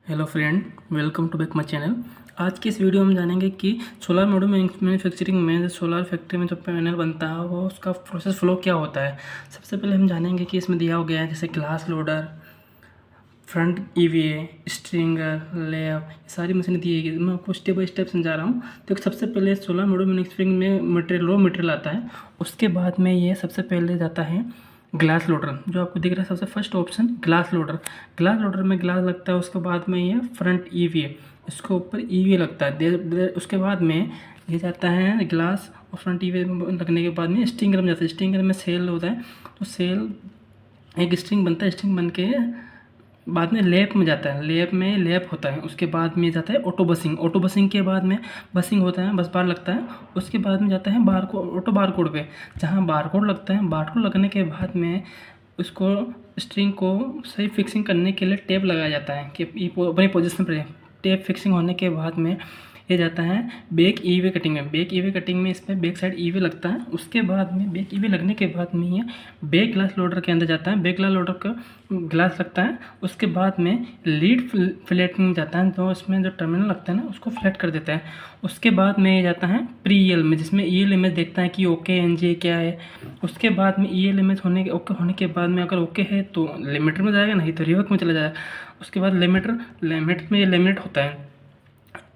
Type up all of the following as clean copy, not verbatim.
Hello friend, welcome to back my channel. आज की इस वीडियो में जानेंगे कि सोलर मॉड्यूल मैन्युफैक्चरिंग में सोलर फैक्ट्री में जो पैनल बनता है वो उसका प्रोसेस फ्लो क्या होता है। सबसे पहले हम जानेंगे कि इसमें दिया हो गया है जैसे glass loader, front EVA, stringer, लेप, सारी मशीनें दी गई। मैं आपको स्टेप बाय स्टेप समझा रहा हूँ। तो सबसे पहले सोलर मॉड्यूल मैन्युफैक्चरिंग में मटेरियल मटेरियल आता है। उसके बाद में ये सबसे पहले जाता है ग्लास लोडर, जो आपको दिख रहा है सबसे first option glass loader. Glass loader में ग्लास लगता है। उसके बाद में ये फ्रंट ईवीए, इसके ऊपर ईवीए लगता है। उसके बाद में ये जाता है ग्लास और फ्रंट ईवीए लगने के बाद में स्ट्रिंगर में जाता है। स्ट्रिंगर में सेल होता है, तो सेल एक स्ट्रिंग बनता है। स्ट्रिंग बन के बाद में लैप में जाता है। लैप में लैप होता है। उसके बाद में जाता है ऑटो बसिंग। ऑटो बसिंग के बाद में बसिंग होता है, बस बार लगता है। उसके बाद में जाता है ऑटो बार कोड पे, जहाँ बार कोड लगता है। बार कोड लगने के बाद में उसको स्ट्रिंग को सही फिक्सिंग करने के लिए टेप लगाया जाता है कि अपनी पोजीशन पर। टेप फिक्सिंग होने के बाद में ये जाता है बैक ईवी कटिंग में। बैक ईवी कटिंग में इस पर बैक साइड ईवी लगता है। उसके बाद में बैक ईवी लगने के बाद में ये बैक ग्लास लोडर के अंदर जाता है। बैक ग्लास लोडर का ग्लास लगता है। उसके बाद में लीड फ्लैटिंग जाता है, तो इसमें जो टर्मिनल लगता है ना उसको फ्लैट कर देता है। उसके बाद में ये जाता है प्री ईएल में, जिसमें ईएल इमेज देखता है कि ओके एनजे क्या है। उसके बाद में ईएल इमेज ओके होने के बाद में अगर ओके है तो लिमिटर में जाएगा, नहीं तो रिवर्क में चला जाएगा। उसके बाद लिमिट में ये लेमिनेट होता है,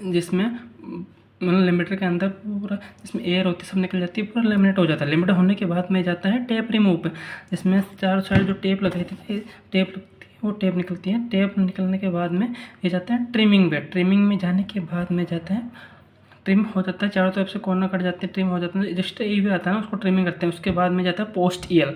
जिसमें मतलब लिमिटर के अंदर पूरा जिसमें एयर होती है सब निकल जाती है, पूरा लेमिनेट हो जाता है। लेमिनेट होने के बाद में जाता है टेप रिमूव पे, जिसमें चारों साइड जो टेप लगाई थी टेप लगती है वो टेप निकलती है। टेप निकलने के बाद में ये जाता है ट्रिमिंग पे। ट्रिमिंग में जाने के बाद में जाता है ट्रिम हो जाता है, चारों तरफ से कॉर्नर कट जाते हैं, ट्रिम हो जाता है। जस्ट ई भी आता है ना, उसको ट्रिमिंग करते हैं। उसके बाद में जाता है पोस्ट ईएल।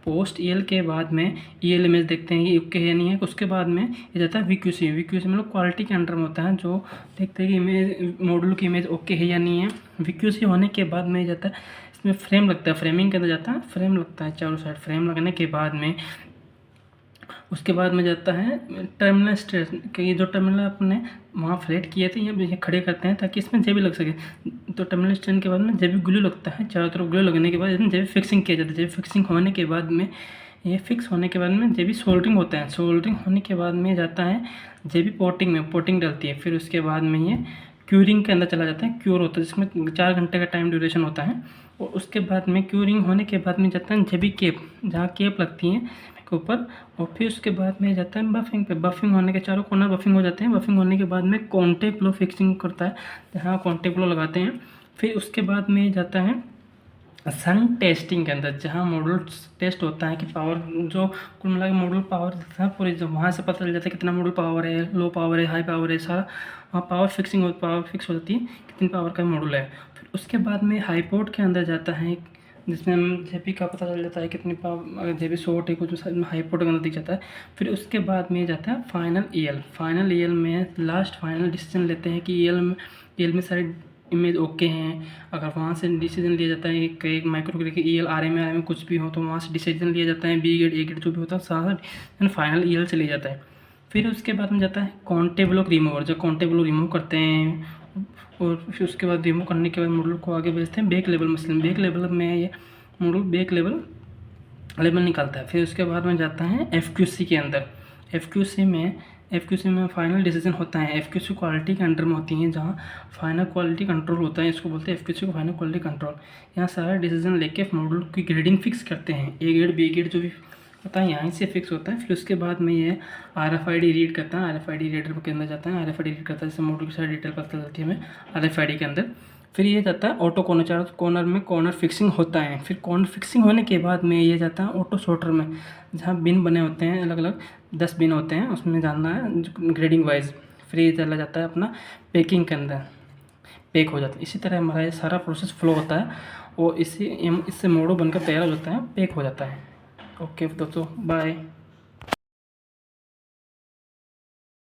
पोस्ट ईएल के बाद में ईएल इमेज देखते हैं कि ओके है नहीं है। उसके बाद में ये जाता है वीक्यूसी। वीक्यूसी मतलब क्वालिटी के अंडर में होता है, जो देखते हैं कि इमेज मॉड्यूल की इमेज ओके है या नहीं है। वीक्यूसी होने के बाद में जाता है इसमें फ्रेम लगता है। फ्रेमिंग के अंदर जाता है फ्रेम लगता है, चारों साइड फ्रेम लगने के बाद में उसके बाद में जाता है टर्मिनल स्ट्रेस के। ये जो टर्मिनल अपने वहाँ फ्लैट किए थे ये खड़े करते हैं ताकि इसमें जेबी लग सके। तो टर्मिनल स्ट्रेन के बाद में जेबी ग्लू लगता है। चारों तरफ ग्लू लगने के बाद इसमें जेबी फिक्सिंग किया जाता है। जेबी फिक्सिंग होने के बाद में ये फिक्स होने के बाद में जेबी सोल्डरिंग होता है। सोल्डरिंग होने के बाद में जाता है जेबी पोटिंग में, पोटिंग डलती है। फिर उसके बाद में ये क्यूरिंग के अंदर चला जाता है। क्यूर होता है जिसमें 4 घंटे का टाइम ड्यूरेशन होता है। और उसके बाद में क्यूरिंग होने के बाद में जाता है जेबी केप, जहाँ केप लगती हैं के ऊपर। और फिर उसके बाद में जाता है बफिंग पे। बफिंग होने के चारों कॉर्नर बफिंग हो जाते हैं। बफिंग होने के बाद में कॉन्टेक्ट फ्लो फिक्सिंग करता है, जहाँ कॉन्टेक्ट फ्लो लगाते हैं। फिर उसके बाद में जाता है सन टेस्टिंग के अंदर, जहाँ मॉडल टेस्ट होता है कि पावर जो कुल मिला के मॉडल पावर देता है पूरी, जो वहाँ से पता चल जाता है कितना मॉडल पावर है, लो पावर है, हाई पावर है, सारा वहाँ पावर फिक्स हो जाती है कितनी पावर का मॉडल है। फिर उसके बाद में हाईपोर्ट के अंदर जाता है, जिसमें हम जेपी का पता चल जाता है कितनी पावर, अगर जेपी शॉर्ट है कुछ हाईपोर्ट के अंदर दिख जाता है। फिर उसके बाद में जाता है फाइनल ईएल। फाइनल ईएल में लास्ट फाइनल डिसीजन लेते हैं कि ईएल में सारी इमेज ओके हैं। अगर वहाँ से डिसीजन लिया जाता है कि माइक्रो के ईएल आर में कुछ भी हो तो वहाँ से डिसीजन लिया जाता है। बी ग्रेड ए ग्रेड जो भी होता है सारा डिसीजन फाइनल ईएल से लिया जाता है। फिर उसके बाद में जाता है कॉन्टे ब्लॉक रिमूवर, जो कॉन्टे ब्लॉक रिमूव करते हैं। और फिर उसके बाद रिमूव करने के बाद मॉडल को आगे भेजते हैं back level machine. Back level में ये मॉडल बैक लेवल निकालता है। फिर उसके बाद में जाता है एफक्यूसी के अंदर। एफक्यूसी में फाइनल डिसीजन होता है। एफक्यूसी क्वालिटी के अंडर में होती है, जहाँ फाइनल क्वालिटी कंट्रोल होता है। इसको बोलते हैं एफक्यूसी को फाइनल क्वालिटी कंट्रोल। यहाँ सारा डिसीजन लेके मॉडल की ग्रेडिंग फिक्स करते हैं। ए ग्रेड बी ग्रेड जो भी होता है यहाँ से फिक्स होता है। फिर उसके बाद में ये RFID रीड करता है। RFID रीडर के अंदर जाता है। RFID रीड करता है, जैसे मॉडल की सारी डिटेल पता चलती है हमें RFID के अंदर। फिर ये जाता है ऑटो कॉर्नर, चारों कॉर्नर में कॉर्नर फिक्सिंग होता है। फिर कॉर्नर फिक्सिंग होने के बाद में ये जाता है ऑटो सॉर्टर में, जहाँ बिन बने होते हैं अलग अलग 10 बिन होते हैं, उसमें जानना है ग्रेडिंग वाइज। फिर ये चला जाता है अपना पैकिंग के अंदर, पैक हो जाता है। इसी तरह हमारा ये सारा प्रोसेस फ्लो होता है और इससे मॉडल बनकर तैयार हो जाता है, पैक हो जाता है। ओके दोस्तों, बाय।